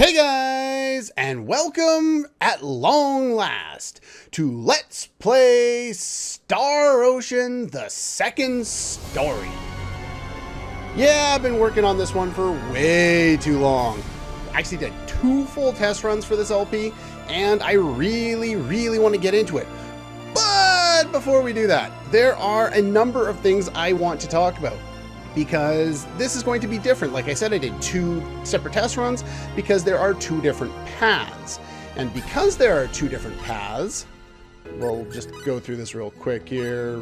Hey guys, and welcome at long last to Let's Play Star Ocean: The Second Story. Yeah, I've been working on this one for way too long. I actually did 2 full test runs for this LP, and I really want to get into it. But before we do that, there are a number of things I want to talk about, because this is going to be different. Like I said, I did 2 separate test runs because there are 2 different paths. And because there are 2 different paths, we'll just go through this real quick here.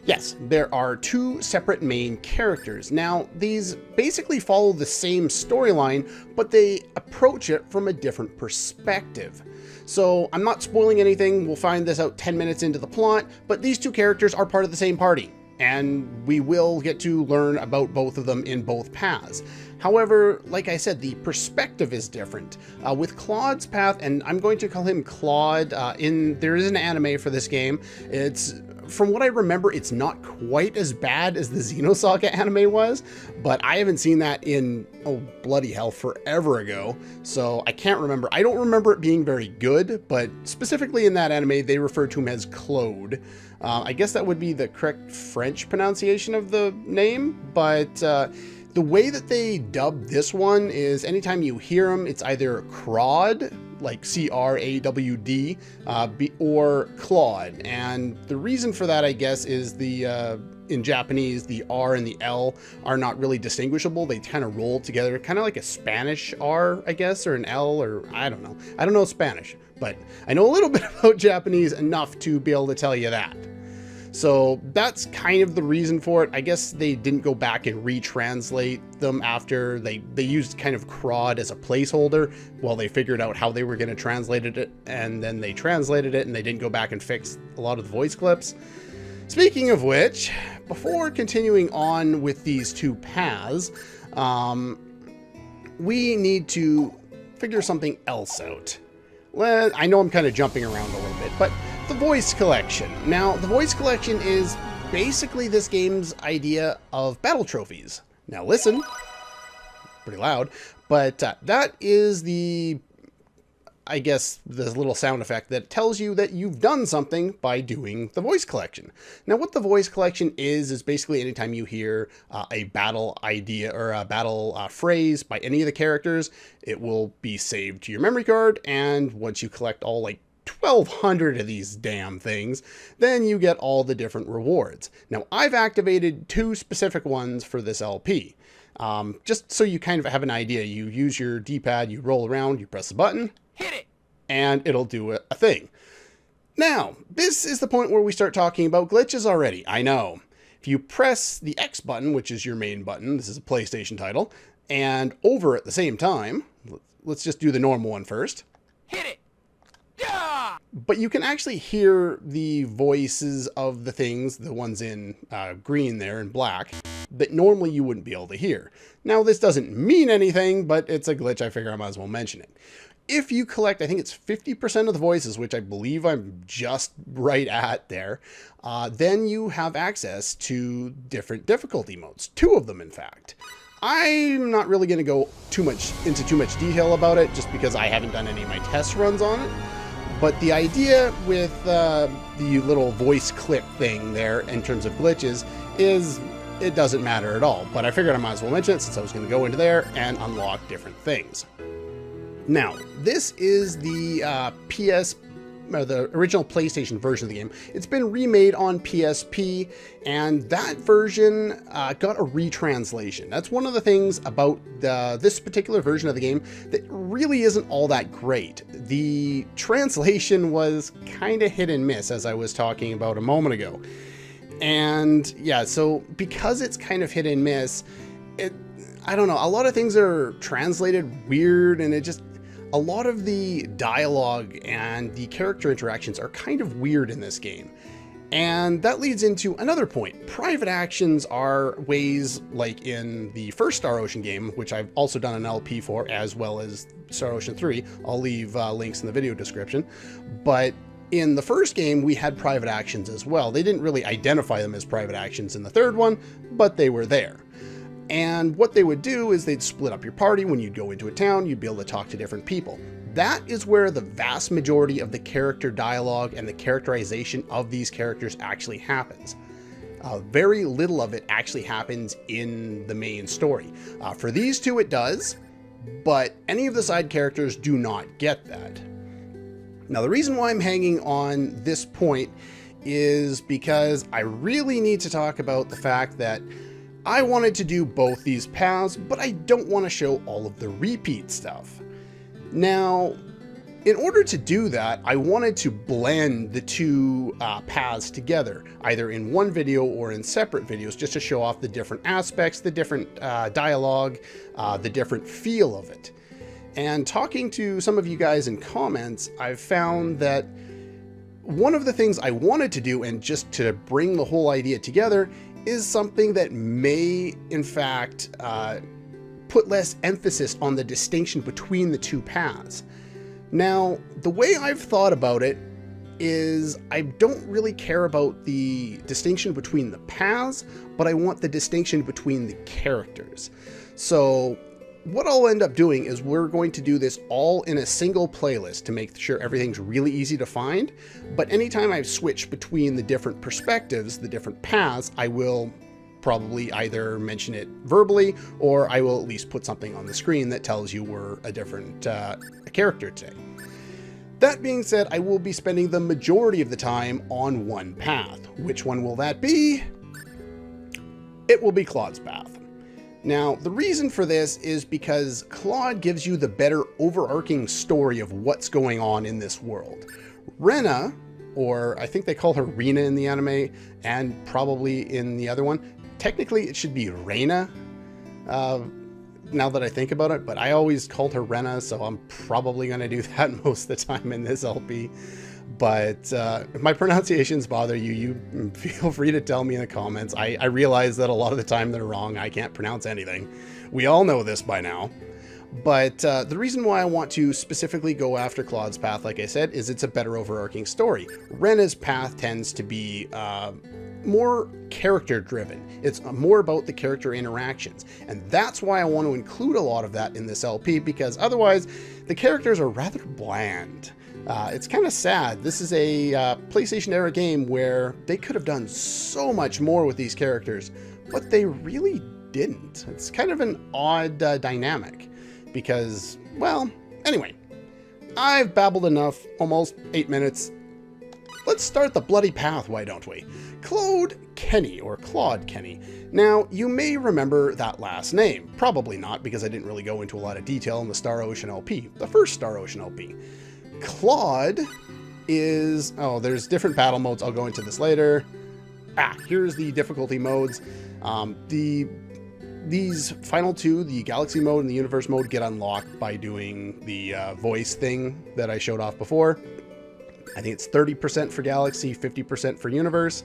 Yes, there are 2 separate main characters. Now, these basically follow the same storyline, but they approach it from a different perspective. So I'm not spoiling anything. We'll find this out 10 minutes into the plot, but these 2 characters are part of the same party, and we will get to learn about both of them in both paths. However, like I said, the perspective is different. With Claude's path, and I'm going to call him Claude, there is an anime for this game. From what I remember, it's not quite as bad as the Xenosaga anime was, but I haven't seen that in, oh bloody hell, forever ago, so I can't remember. I don't remember it being very good, but specifically in that anime, they refer to him as Claude. I guess that would be the correct French pronunciation of the name, but the way that they dub this one is anytime you hear him, it's either Crod, like C-R-A-W-D, or Claude. And the reason for that, I guess, is in Japanese, the R and the L are not really distinguishable. They kind of roll together, kind of like a Spanish R, I guess, or an L, or I don't know. I don't know Spanish, but I know a little bit about Japanese, enough to be able to tell you that. So that's kind of the reason for it. I guess they didn't go back and retranslate them after they used kind of Crod as a placeholder while they figured out how they were going to translate it, and then they translated it and they didn't go back and fix a lot of the voice clips. Speaking of which, before continuing on with these 2 paths, we need to figure something else out. Well, I know I'm kind of jumping around a little bit, but the voice collection. Now, the voice collection is basically this game's idea of battle trophies. Now listen, pretty loud, but that is I guess, this little sound effect that tells you that you've done something by doing the voice collection. Now, what the voice collection is basically anytime you hear a battle idea or a battle phrase by any of the characters, it will be saved to your memory card, and once you collect all like 1,200 of these damn things, then you get all the different rewards. Now, I've activated 2 specific ones for this LP. Just so you kind of have an idea, you use your D-pad, you roll around, you press the button, hit it, and it'll do a thing. Now, this is the point where we start talking about glitches already. I know. If you press the X button, which is your main button, this is a PlayStation title, and over at the same time, let's just do the normal one first. Hit it! Yeah! But you can actually hear the voices of the things, the ones in green there and black, that normally you wouldn't be able to hear. Now, this doesn't mean anything, but it's a glitch. I figure I might as well mention it. If you collect, I think it's 50% of the voices, which I believe I'm just right at there, then you have access to different difficulty modes. 2 of them, in fact. I'm not really going to go into too much detail about it, just because I haven't done any of my test runs on it. But the idea with the little voice clip thing there in terms of glitches is it doesn't matter at all. But I figured I might as well mention it since I was going to go into there and unlock different things. Now, this is the the original PlayStation version of the game. It's been remade on PSP, and that version got a retranslation. That's one of the things about this particular version of the game that really isn't all that great. The translation was kind of hit and miss, as I was talking about a moment ago. And yeah, so because it's kind of hit and miss, I don't know, a lot of things are translated weird, and a lot of the dialogue and the character interactions are kind of weird in this game. And that leads into another point. Private actions are ways, like in the first Star Ocean game, which I've also done an LP for, as well as Star Ocean 3. I'll leave links in the video description. But in the first game, we had private actions as well. They didn't really identify them as private actions in the third one, but they were there. And what they would do is they'd split up your party. When you'd go into a town, you'd be able to talk to different people. That is where the vast majority of the character dialogue and the characterization of these characters actually happens. Very little of it actually happens in the main story. For these two it does, but any of the side characters do not get that. Now the reason why I'm hanging on this point is because I really need to talk about the fact that I wanted to do both these paths, but I don't want to show all of the repeat stuff. Now, in order to do that, I wanted to blend the two paths together, either in one video or in separate videos, just to show off the different aspects, the different dialogue, the different feel of it. And talking to some of you guys in comments, I've found that one of the things I wanted to do, and just to bring the whole idea together, is something that may, in fact, put less emphasis on the distinction between the two paths. Now, the way I've thought about it is I don't really care about the distinction between the paths, but I want the distinction between the characters. So what I'll end up doing is we're going to do this all in a single playlist to make sure everything's really easy to find. But anytime I switch between the different perspectives, the different paths, I will probably either mention it verbally, or I will at least put something on the screen that tells you we're a different character today. That being said, I will be spending the majority of the time on one path. Which one will that be? It will be Claude's path. Now, the reason for this is because Claude gives you the better overarching story of what's going on in this world. Rena, or I think they call her Rena in the anime, and probably in the other one, technically it should be Rena, now that I think about it, but I always called her Rena, so I'm probably going to do that most of the time in this LP. But if my pronunciations bother you, you feel free to tell me in the comments. I realize that a lot of the time they're wrong. I can't pronounce anything. We all know this by now. But the reason why I want to specifically go after Claude's path, like I said, is it's a better overarching story. Rena's path tends to be more character driven. It's more about the character interactions. And that's why I want to include a lot of that in this LP, because otherwise the characters are rather bland. It's kind of sad. This is a PlayStation era game where they could have done so much more with these characters, but they really didn't. It's kind of an odd dynamic because, well, anyway, I've babbled enough, almost 8 minutes. Let's start the bloody path, why don't we? Claude Kenny, or Claude Kenny. Now, you may remember that last name. Probably not, because I didn't really go into a lot of detail in the Star Ocean LP, the first Star Ocean LP. Claude is, oh, there's different battle modes. I'll go into this later. Here's the difficulty modes. These final two, the Galaxy mode and the Universe mode, get unlocked by doing the voice thing that I showed off before. I think it's 30% for Galaxy, 50% for Universe.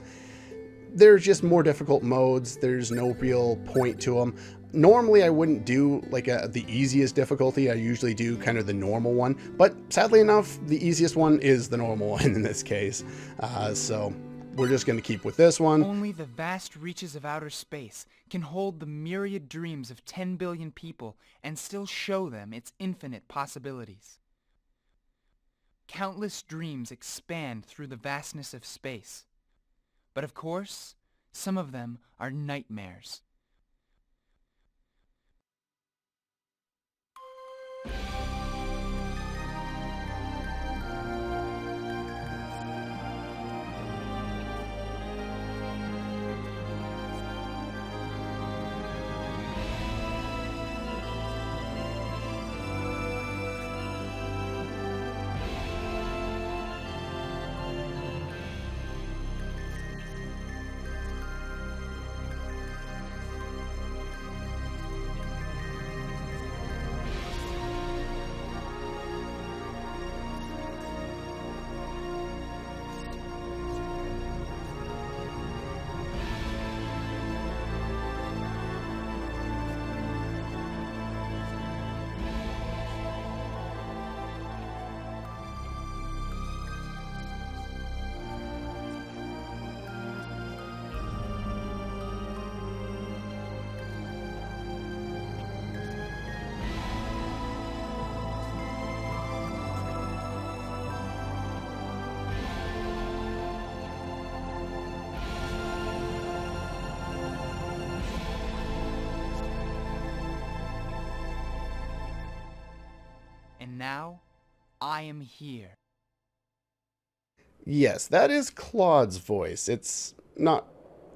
There's just more difficult modes. There's no real point to them. Normally I wouldn't do like the easiest difficulty. I usually do kind of the normal one, but sadly enough, the easiest one is the normal one in this case. So we're just going to keep with this one. Only the vast reaches of outer space can hold the myriad dreams of 10 billion people and still show them its infinite possibilities. Countless dreams expand through the vastness of space. But of course, some of them are nightmares. And now, I am here. Yes, that is Claude's voice. It's not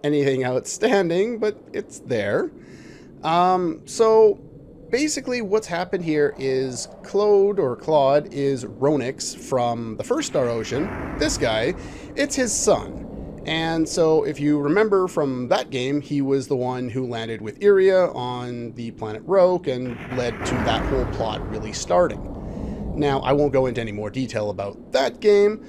anything outstanding, but it's there. So basically what's happened here is Claude is Ronix from the first Star Ocean. This guy, it's his son. And so if you remember from that game, he was the one who landed with Iria on the planet Roke and led to that whole plot really starting. Now, I won't go into any more detail about that game.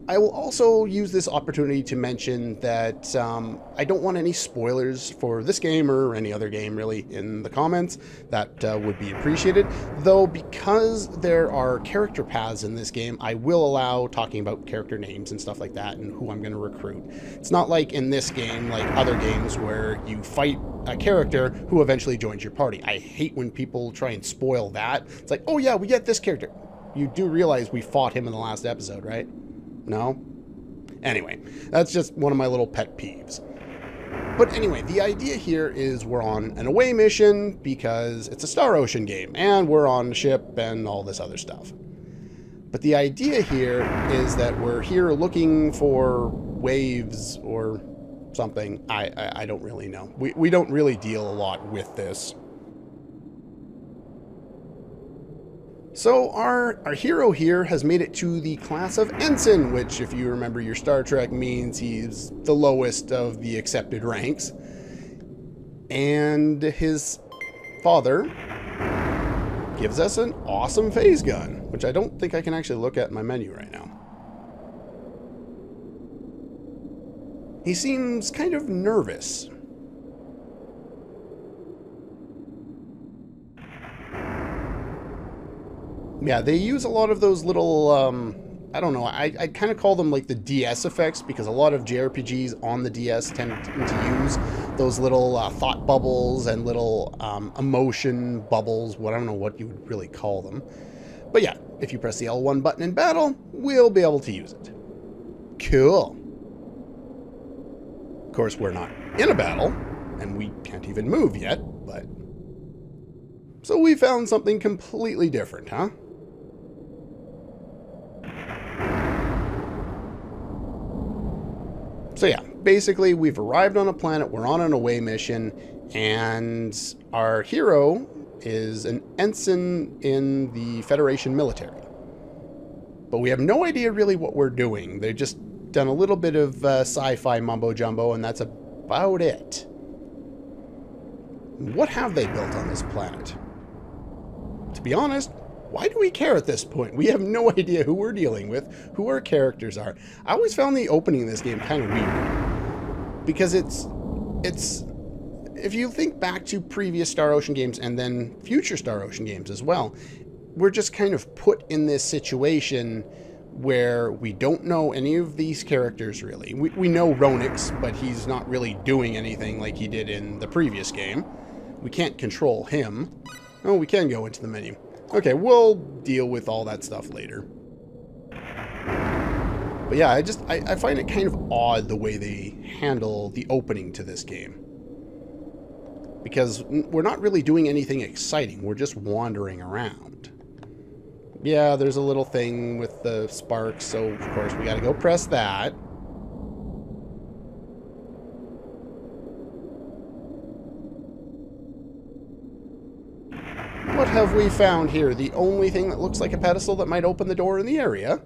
I will also use this opportunity to mention that I don't want any spoilers for this game or any other game really in the comments. That would be appreciated. Though because there are character paths in this game, I will allow talking about character names and stuff like that and who I'm going to recruit. It's not like in this game, like other games where you fight a character who eventually joins your party. I hate when people try and spoil that. It's like, oh yeah, we get this character. You do realize we fought him in the last episode, right? No? Anyway, that's just one of my little pet peeves. But anyway, the idea here is we're on an away mission because it's a Star Ocean game and we're on a ship and all this other stuff. But the idea here is that we're here looking for waves or something. I don't really know. We don't really deal a lot with this. So our hero here has made it to the class of Ensign, which if you remember your Star Trek means he's the lowest of the accepted ranks. And his father gives us an awesome phase gun, which I don't think I can actually look at in my menu right now. He seems kind of nervous. Yeah, they use a lot of those little, I don't know, I kind of call them like the DS effects because a lot of JRPGs on the DS tend to use those little thought bubbles and little emotion bubbles. I don't know what you would really call them. But yeah, if you press the L1 button in battle, we'll be able to use it. Cool. Of course, we're not in a battle, and we can't even move yet, but... So we found something completely different, huh? So yeah, basically we've arrived on a planet, we're on an away mission, and our hero is an ensign in the Federation military. But we have no idea really what we're doing. They've just done a little bit of sci-fi mumbo-jumbo, and that's about it. What have they built on this planet? To be honest, why do we care at this point? We have no idea who we're dealing with, who our characters are. I always found the opening of this game kind of weird. Because it's... If you think back to previous Star Ocean games and then future Star Ocean games as well, we're just kind of put in this situation where we don't know any of these characters really. We know Ronix, but he's not really doing anything like he did in the previous game. We can't control him. Oh, we can go into the menu. Okay, we'll deal with all that stuff later. But yeah, I find it kind of odd the way they handle the opening to this game. Because we're not really doing anything exciting, we're just wandering around. Yeah, there's a little thing with the sparks, so of course we gotta go press that. What have we found here? The only thing that looks like a pedestal that might open the door in the area.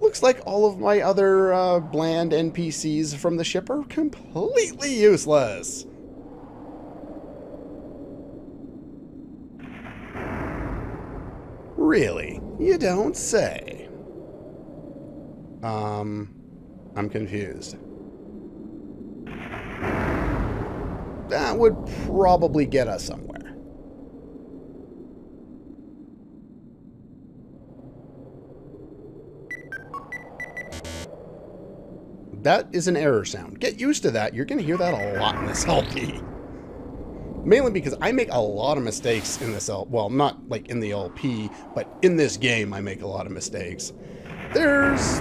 Looks like all of my other bland NPCs from the ship are completely useless. Really? You don't say. I'm confused. That would probably get us somewhere. That is an error sound. Get used to that. You're going to hear that a lot in this LP. Mainly because I make a lot of mistakes in this LP. Well, not like in the LP, but in this game I make a lot of mistakes. There's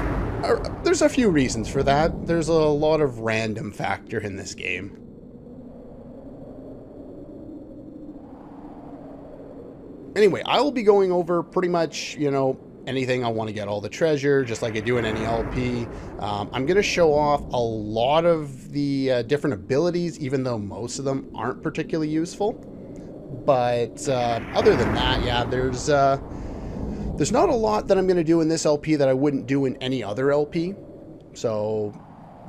a few reasons for that. There's a lot of random factor in this game. Anyway, I will be going over pretty much, you know, anything I want to get, all the treasure, just like I do in any LP. I'm going to show off a lot of the different abilities, even though most of them aren't particularly useful. But other than that, yeah, there's not a lot that I'm going to do in this LP that I wouldn't do in any other LP. So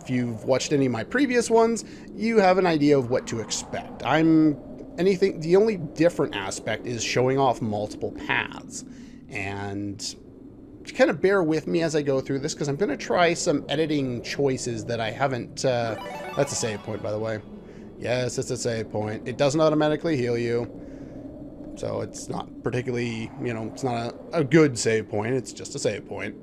if you've watched any of my previous ones, you have an idea of what to expect. The only different aspect is showing off multiple paths. And kind of bear with me as I go through this, because I'm going to try some editing choices that I haven't... that's a save point, by the way. Yes, it's a save point. It doesn't automatically heal you. So it's not particularly, you know, it's not a good save point. It's just a save point.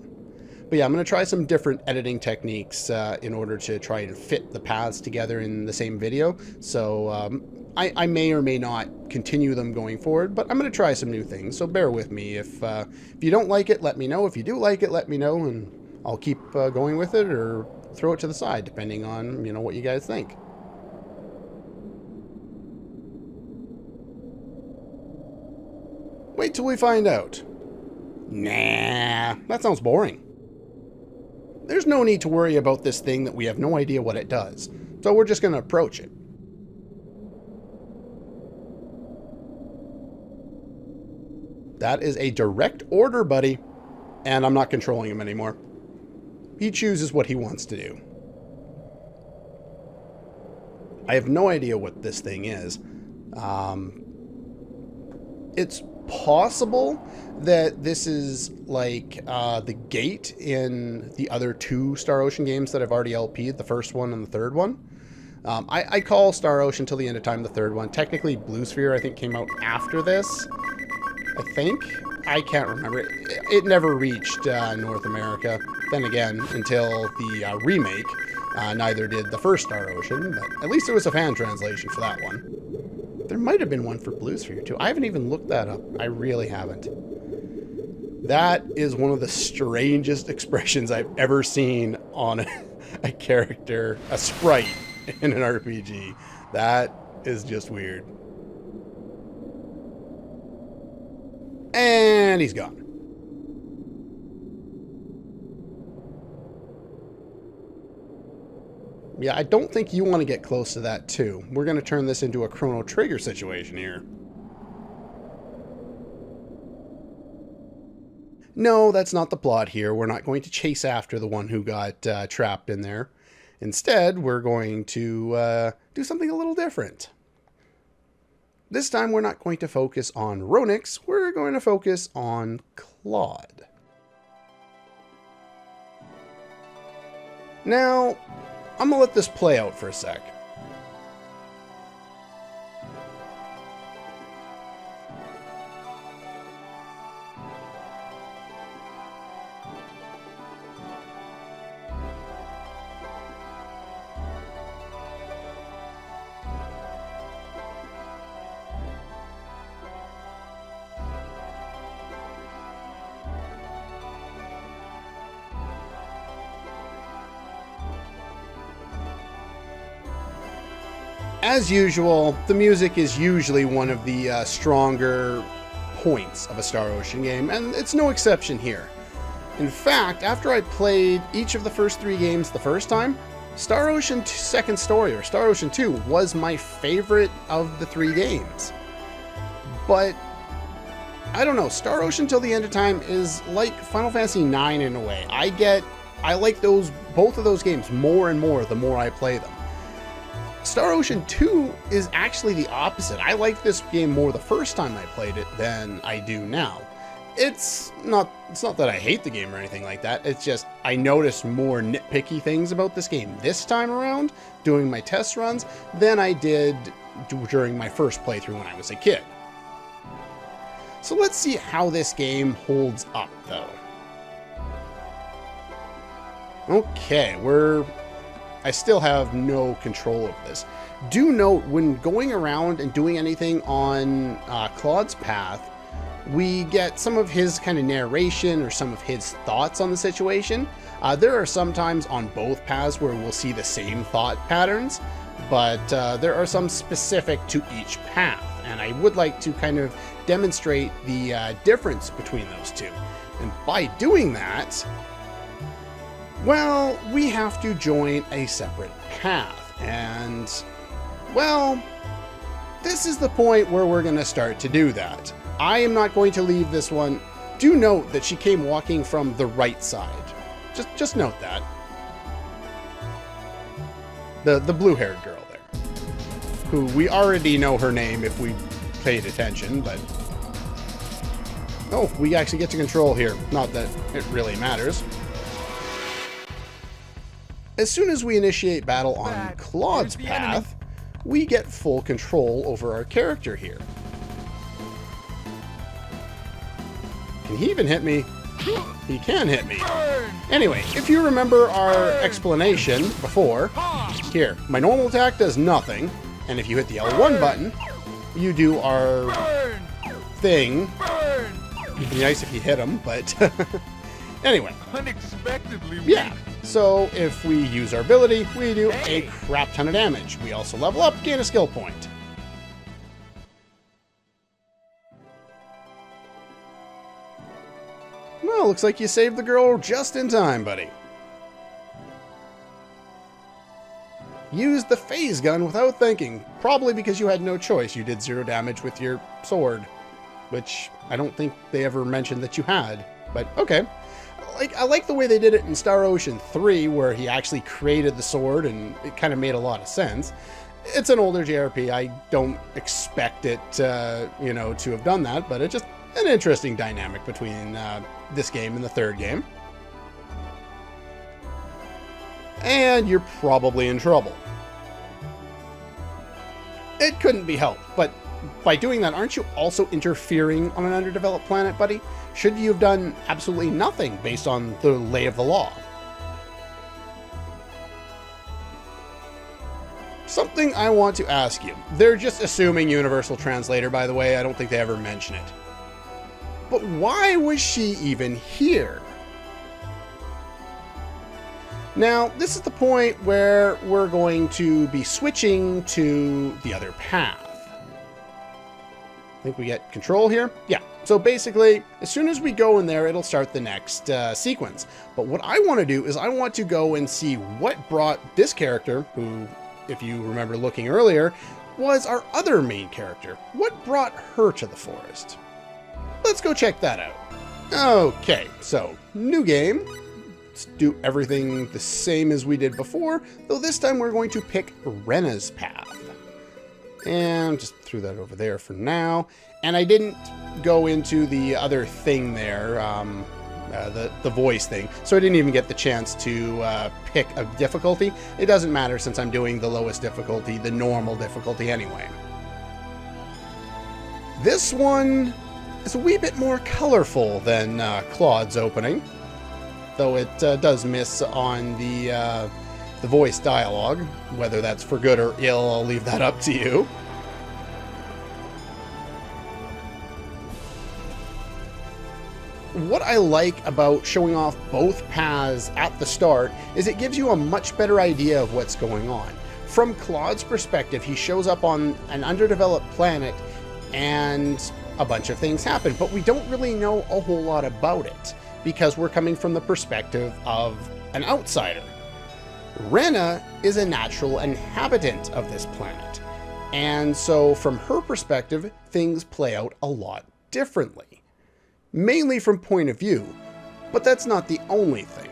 But yeah, I'm going to try some different editing techniques in order to try and fit the paths together in the same video. So I may or may not continue them going forward, but I'm going to try some new things. So bear with me. If you don't like it, let me know. If you do like it, let me know, and I'll keep going with it or throw it to the side, depending on, you know, what you guys think. Wait till we find out. Nah, that sounds boring. There's no need to worry about this thing that we have no idea what it does, so we're just going to approach it. That is a direct order, buddy, and I'm not controlling him anymore. He chooses what he wants to do. I have no idea what this thing is. It's possible that this is like the gate in the other two Star Ocean games that I've already LP'd, the first one and the third one. I call Star Ocean Till the End of Time the third one. Technically, Blue Sphere, I think, came out after this. I think. I can't remember. It never reached North America. Then again, until the remake, neither did the first Star Ocean, but at least there was a fan translation for that one. There might have been one for Blue Sphere too. I haven't even looked that up. I really haven't. That is one of the strangest expressions I've ever seen on a character, a sprite in an RPG. That is just weird. And he's gone. Yeah, I don't think you want to get close to that too. We're going to turn this into a Chrono Trigger situation here. No, that's not the plot here. We're not going to chase after the one who got trapped in there. Instead, we're going to do something a little different. This time, we're not going to focus on Ronix. We're going to focus on Claude. Now, I'm going to let this play out for a sec. As usual, the music is usually one of the stronger points of a Star Ocean game, and it's no exception here. In fact, after I played each of the first three games the first time, Star Ocean Second Story, or Star Ocean 2, was my favorite of the three games. But, I don't know, Star Ocean Till the End of Time is like Final Fantasy IX in a way. I like both of those games more and more the more I play them. Star Ocean 2 is actually the opposite. I liked this game more the first time I played it than I do now. It's not that I hate the game or anything like that. It's just I noticed more nitpicky things about this game this time around, doing my test runs, than I did during my first playthrough when I was a kid. So let's see how this game holds up, though. Okay, I still have no control of this. Do note, when going around and doing anything on Claude's path, we get some of his kind of narration or some of his thoughts on the situation. There are some times on both paths where we'll see the same thought patterns, but there are some specific to each path. and I would like to kind of demonstrate the difference between those two. And by doing that, well, we have to join a separate path. And, well, this is the point where we're going to start to do that. I am not going to leave this one. Do note that she came walking from the right side. Just note that. The blue-haired girl there, who we already know her name if we paid attention, but... Oh, we actually get to control here. Not that it really matters. As soon as we initiate battle on Claude's path, we get full control over our character here. Can he even hit me? He can hit me. Anyway, if you remember our explanation before, here, my normal attack does nothing, and if you hit the L1 button, you do our thing. It'd be nice if you hit him, but anyway. Unexpectedly weak. Yeah, so if we use our ability, we do a crap ton of damage. We also level up, gain a skill point. Well, looks like you saved the girl just in time, buddy. Used the phase gun without thinking, probably because you had no choice. You did 0 damage with your sword, which I don't think they ever mentioned that you had, but okay. I like the way they did it in Star Ocean 3, where he actually created the sword, and it kind of made a lot of sense. It's an older JRP. I don't expect it, you know, to have done that, but it's just an interesting dynamic between this game and the third game. And you're probably in trouble. It couldn't be helped, but by doing that, aren't you also interfering on an underdeveloped planet, buddy? Should you have done absolutely nothing based on the lay of the law? Something I want to ask you. They're just assuming Universal Translator, by the way. I don't think they ever mention it. But why was she even here? Now, this is the point where we're going to be switching to the other path. I think we get control here. Yeah, so basically, as soon as we go in there, it'll start the next sequence. But what I want to do is I want to go and see what brought this character, who, if you remember looking earlier, was our other main character. What brought her to the forest? Let's go check that out. Okay, so new game. Let's do everything the same as we did before, though this time we're going to pick Rena's path. And just threw that over there for now. And I didn't go into the other thing there, the voice thing, so I didn't even get the chance to pick a difficulty. It doesn't matter since I'm doing the lowest difficulty, the normal difficulty anyway. This one is a wee bit more colorful than Claude's opening, though it does miss on the voice dialogue. Whether that's for good or ill, I'll leave that up to you. What I like about showing off both paths at the start is it gives you a much better idea of what's going on. From Claude's perspective, he shows up on an underdeveloped planet and a bunch of things happen, but we don't really know a whole lot about it because we're coming from the perspective of an outsider. Rena is a natural inhabitant of this planet, and so from her perspective, things play out a lot differently. Mainly from point of view, but that's not the only thing.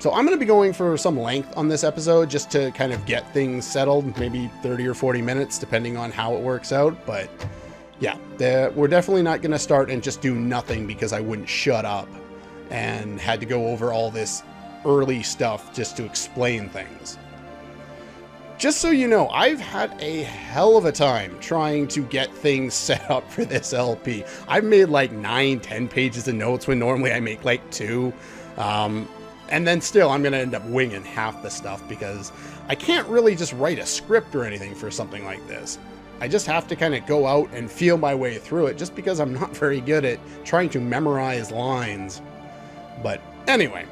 So I'm going to be going for some length on this episode just to kind of get things settled, maybe 30 or 40 minutes, depending on how it works out, but yeah, we're definitely not going to start and just do nothing because I wouldn't shut up and had to go over all this early stuff just to explain things. Just so you know, I've had a hell of a time trying to get things set up for this LP. I've made like 9-10 pages of notes when normally I make like 2. And then still, I'm going to end up winging half the stuff because I can't really just write a script or anything for something like this. I just have to kind of go out and feel my way through it just because I'm not very good at trying to memorize lines. But anyway,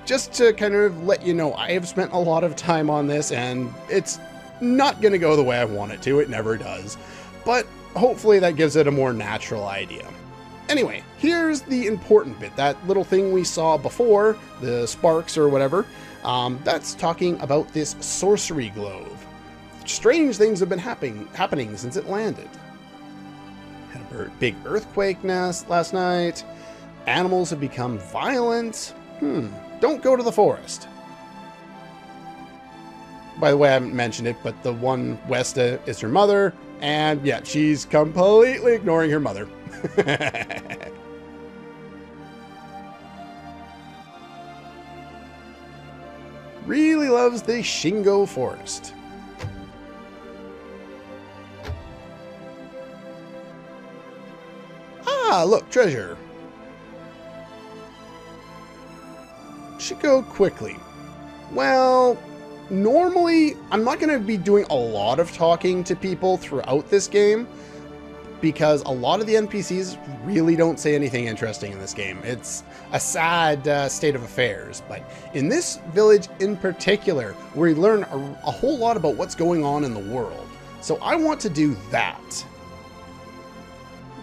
just to kind of let you know, I have spent a lot of time on this and it's Not going to go the way I want it to. It never does. But hopefully that gives it a more natural idea. Anyway, here's the important bit. That little thing we saw before, the sparks or whatever, that's talking about this sorcery globe. Strange things have been happening since it landed. Had a big earthquake last night. Animals have become violent. Don't go to the forest. By the way, I haven't mentioned it, but the one Westa is her mother, and yeah, she's completely ignoring her mother. Really loves the Shingo Forest. Ah, look, treasure. Should go quickly. Well, normally, I'm not going to be doing a lot of talking to people throughout this game, because a lot of the NPCs really don't say anything interesting in this game. It's a sad state of affairs, but in this village in particular, we learn a whole lot about what's going on in the world. So I want to do that.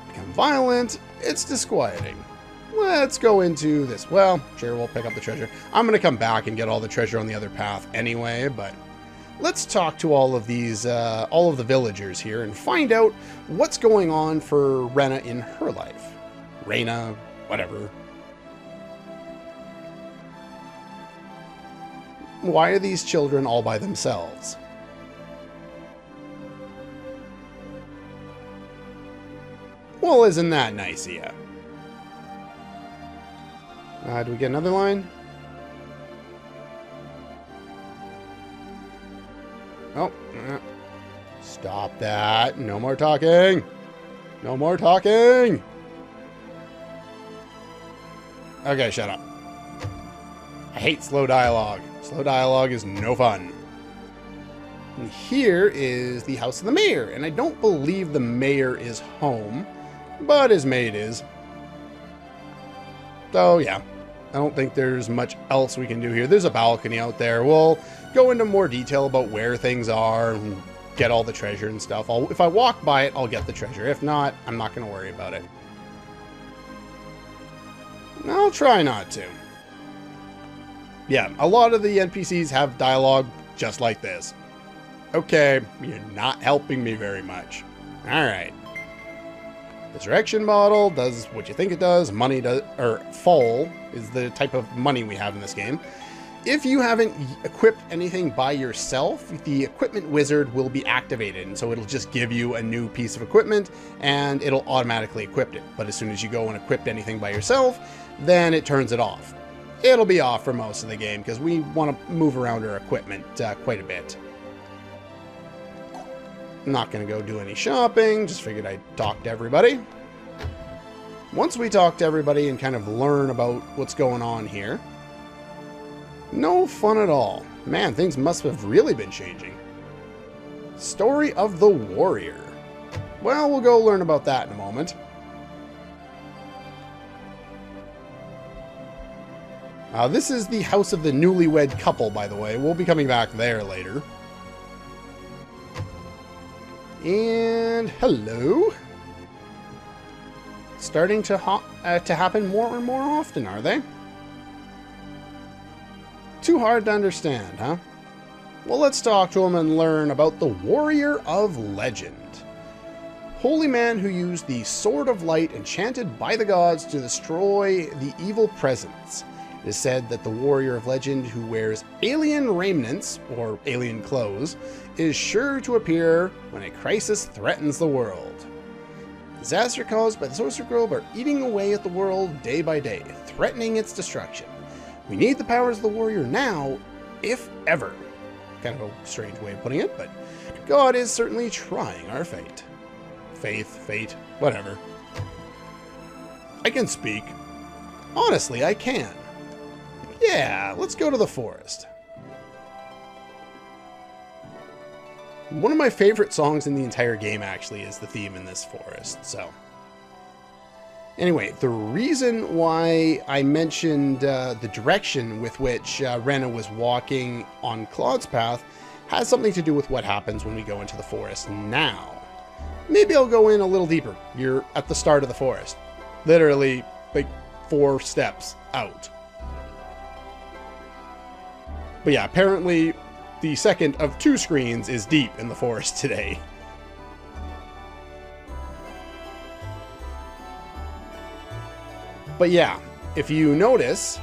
Become violent, it's disquieting. Let's go into this. Well, sure, we'll pick up the treasure. I'm going to come back and get all the treasure on the other path anyway, but let's talk to all of these, all of the villagers here and find out what's going on for Rena in her life. Rena, whatever. Why are these children all by themselves? Well, isn't that nice of you? Do we get another line? Oh, stop that. No more talking. No more talking. Okay, shut up. I hate slow dialogue. Slow dialogue is no fun. And here is the house of the mayor, and I don't believe the mayor is home, but his maid is. So, yeah. I don't think there's much else we can do here. There's a balcony out there. We'll go into more detail about where things are and get all the treasure and stuff. If I walk by it, I'll get the treasure. If not, I'm not going to worry about it. I'll try not to. Yeah, a lot of the NPCs have dialogue just like this. Okay, you're not helping me very much. Alright. Resurrection bottle does what you think it does. Money does, or fall is the type of money we have in this game. If you haven't equipped anything by yourself, the equipment wizard will be activated, and so it'll just give you a new piece of equipment and it'll automatically equip it. But as soon as you go and equip anything by yourself, then it turns it off. It'll be off for most of the game because we want to move around our equipment quite a bit. Not going to go do any shopping, just figured I'd talk to everybody. Once we talk to everybody and kind of learn about what's going on here, no fun at all. Man, things must have really been changing. Story of the Warrior. Well, we'll go learn about that in a moment. This is the house of the newlywed couple, by the way. We'll be coming back there later. And hello. Starting to happen more and more often, are they? Too hard to understand, huh? Well, let's talk to him and learn about the Warrior of Legend. Holy man who used the Sword of Light enchanted by the gods to destroy the evil presence. It is said that the Warrior of Legend who wears alien raiments, or alien clothes, is sure to appear when a crisis threatens the world. Disaster caused by the Sorcerer Globe are eating away at the world day by day, threatening its destruction. We need the powers of the Warrior now, if ever. Kind of a strange way of putting it, but God is certainly trying our fate. Fate, whatever. I can speak. Honestly, I can. Yeah, let's go to the forest. One of my favorite songs in the entire game, actually, is the theme in this forest, so. Anyway, the reason why I mentioned the direction with which Rena was walking on Claude's path has something to do with what happens when we go into the forest now. Maybe I'll go in a little deeper. You're at the start of the forest. Literally, like 4 steps out. But yeah, apparently the second of 2 screens is deep in the forest today. But yeah, if you notice,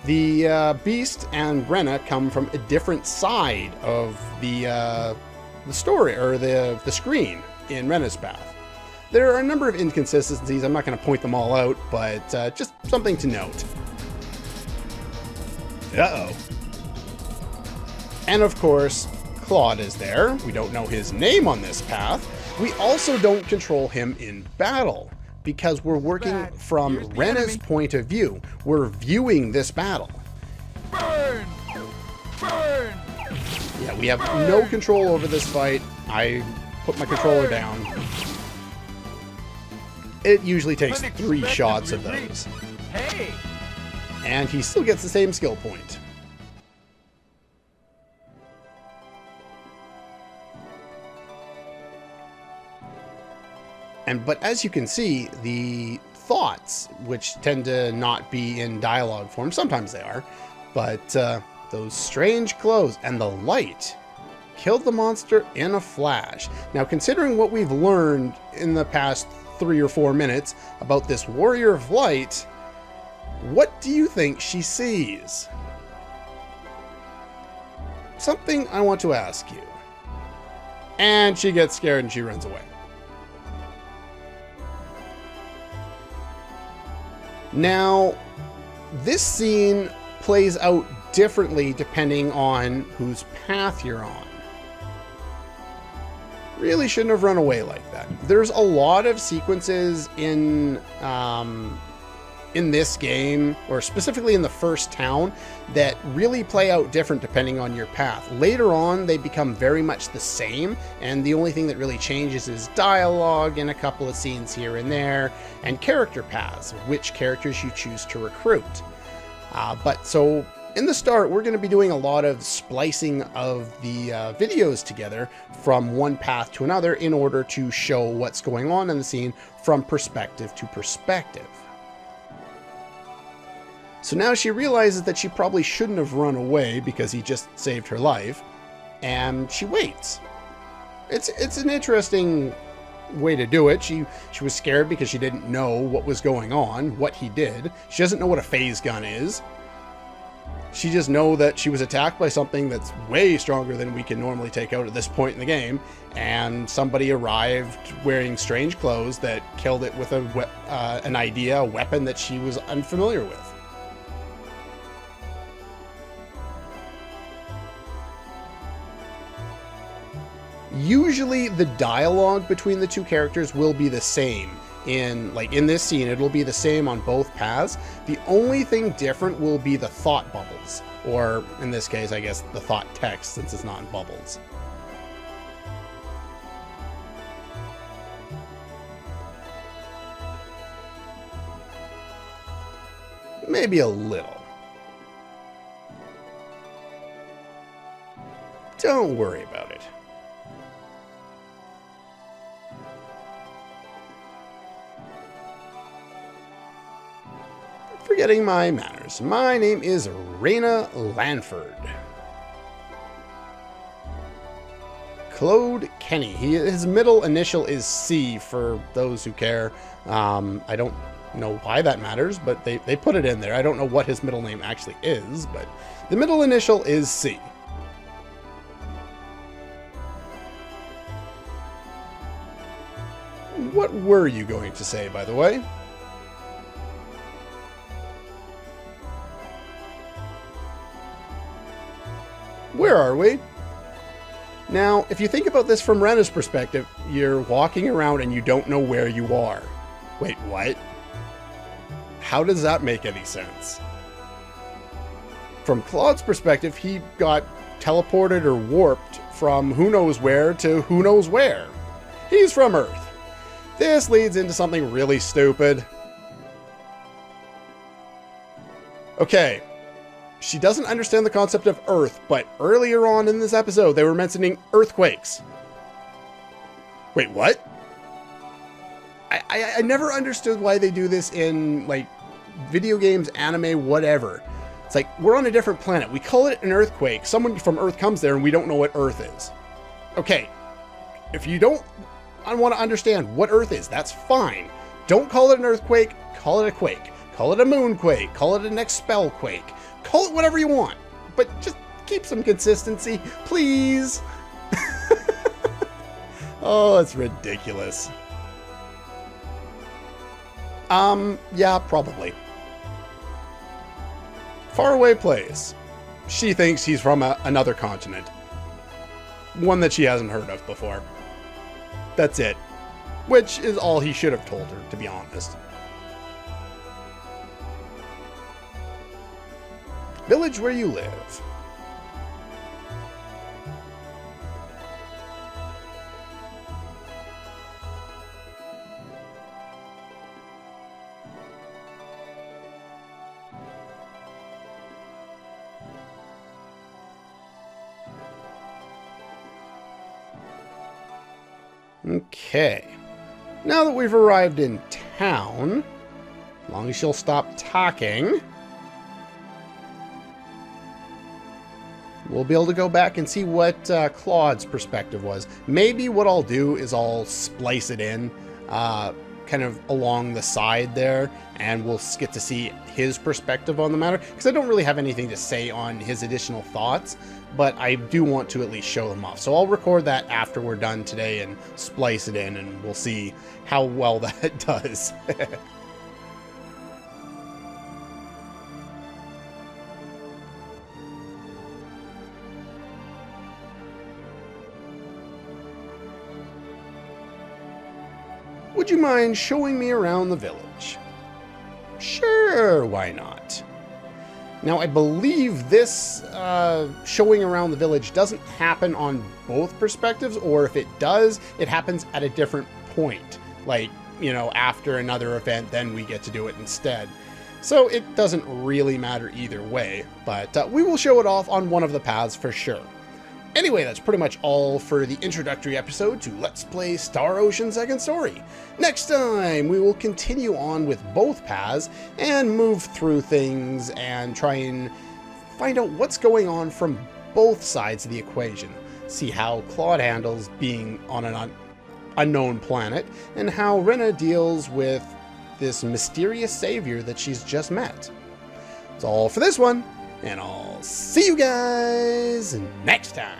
the Beast and Rena come from a different side of the story, or the screen in Rena's path. There are a number of inconsistencies. I'm not going to point them all out, but just something to note. Uh-oh. And of course, Claude is there. We don't know his name on this path. We also don't control him in battle, because we're working from Rena's point of view. We're viewing this battle. Burn! Burn! Yeah, we have no control over this fight. I put my controller down. It usually takes 3 shots of those. Hey! And he still gets the same skill point. But as you can see, the thoughts, which tend to not be in dialogue form, sometimes they are, but those strange clothes and the light killed the monster in a flash. Now, considering what we've learned in the past 3 or 4 minutes about this warrior of light, what do you think she sees? Something I want to ask you. And she gets scared and she runs away. Now, this scene plays out differently depending on whose path you're on. Really shouldn't have run away like that. There's a lot of sequences in this game, or specifically in the first town, that really play out different depending on your path. Later on, they become very much the same, and the only thing that really changes is dialogue and a couple of scenes here and there, and character paths, which characters you choose to recruit. But so in the start, we're going to be doing a lot of splicing of the videos together from one path to another in order to show what's going on in the scene from perspective to perspective. So now she realizes that she probably shouldn't have run away because he just saved her life, and she waits. It's an interesting way to do it. She was scared because she didn't know what was going on, what he did. She doesn't know what a phase gun is. She just knows that she was attacked by something that's way stronger than we can normally take out at this point in the game, and somebody arrived wearing strange clothes that killed it with a weapon that she was unfamiliar with. Usually the dialogue between the 2 characters will be the same. In this scene, it'll be the same on both paths. The only thing different will be the thought bubbles, or in this case, I guess the thought text, since it's not in bubbles. Maybe a little. Don't worry about it. Forgetting my manners. My name is Rena Lanford. Claude Kenny. His middle initial is C for those who care. I don't know why that matters, but they put it in there. I don't know what his middle name actually is, but the middle initial is C. What were you going to say, by the way? Where are we? Now, if you think about this from Rena's perspective, you're walking around and you don't know where you are. Wait, what? How does that make any sense? From Claude's perspective, he got teleported or warped from who knows where to who knows where. He's from Earth. This leads into something really stupid. Okay. she doesn't understand the concept of Earth, but earlier on in this episode, they were mentioning earthquakes. Wait, what? I never understood why they do this in, like, video games, anime, whatever. It's like, we're on a different planet. We call it an earthquake. Someone from Earth comes there and we don't know what Earth is. Okay, if you don't want to understand what Earth is, that's fine. Don't call it an earthquake, call it a quake. Call it a moonquake, call it an expelquake. Call it whatever you want, but just keep some consistency, please. Oh, it's ridiculous. Yeah, probably. Faraway place. She thinks he's from another continent. One that she hasn't heard of before. That's it. Which is all he should have told her, to be honest. Village where you live. Okay. Now that we've arrived in town, as long as she'll stop talking, we'll be able to go back and see what Claude's perspective was. Maybe what I'll do is I'll splice it in kind of along the side there, and we'll get to see his perspective on the matter, because I don't really have anything to say on his additional thoughts, but I do want to at least show them off. So I'll record that after we're done today and splice it in, and we'll see how well that does. Would you mind showing me around the village? Sure, why not? Now, I believe this showing around the village doesn't happen on both perspectives, or if it does, it happens at a different point. Like, you know, after another event, then we get to do it instead. So it doesn't really matter either way, but we will show it off on one of the paths for sure. Anyway, that's pretty much all for the introductory episode to Let's Play Star Ocean Second Story. Next time, we will continue on with both paths and move through things and try and find out what's going on from both sides of the equation. See how Claude handles being on an unknown planet, and how Rena deals with this mysterious savior that she's just met. That's all for this one, and I'll see you guys next time.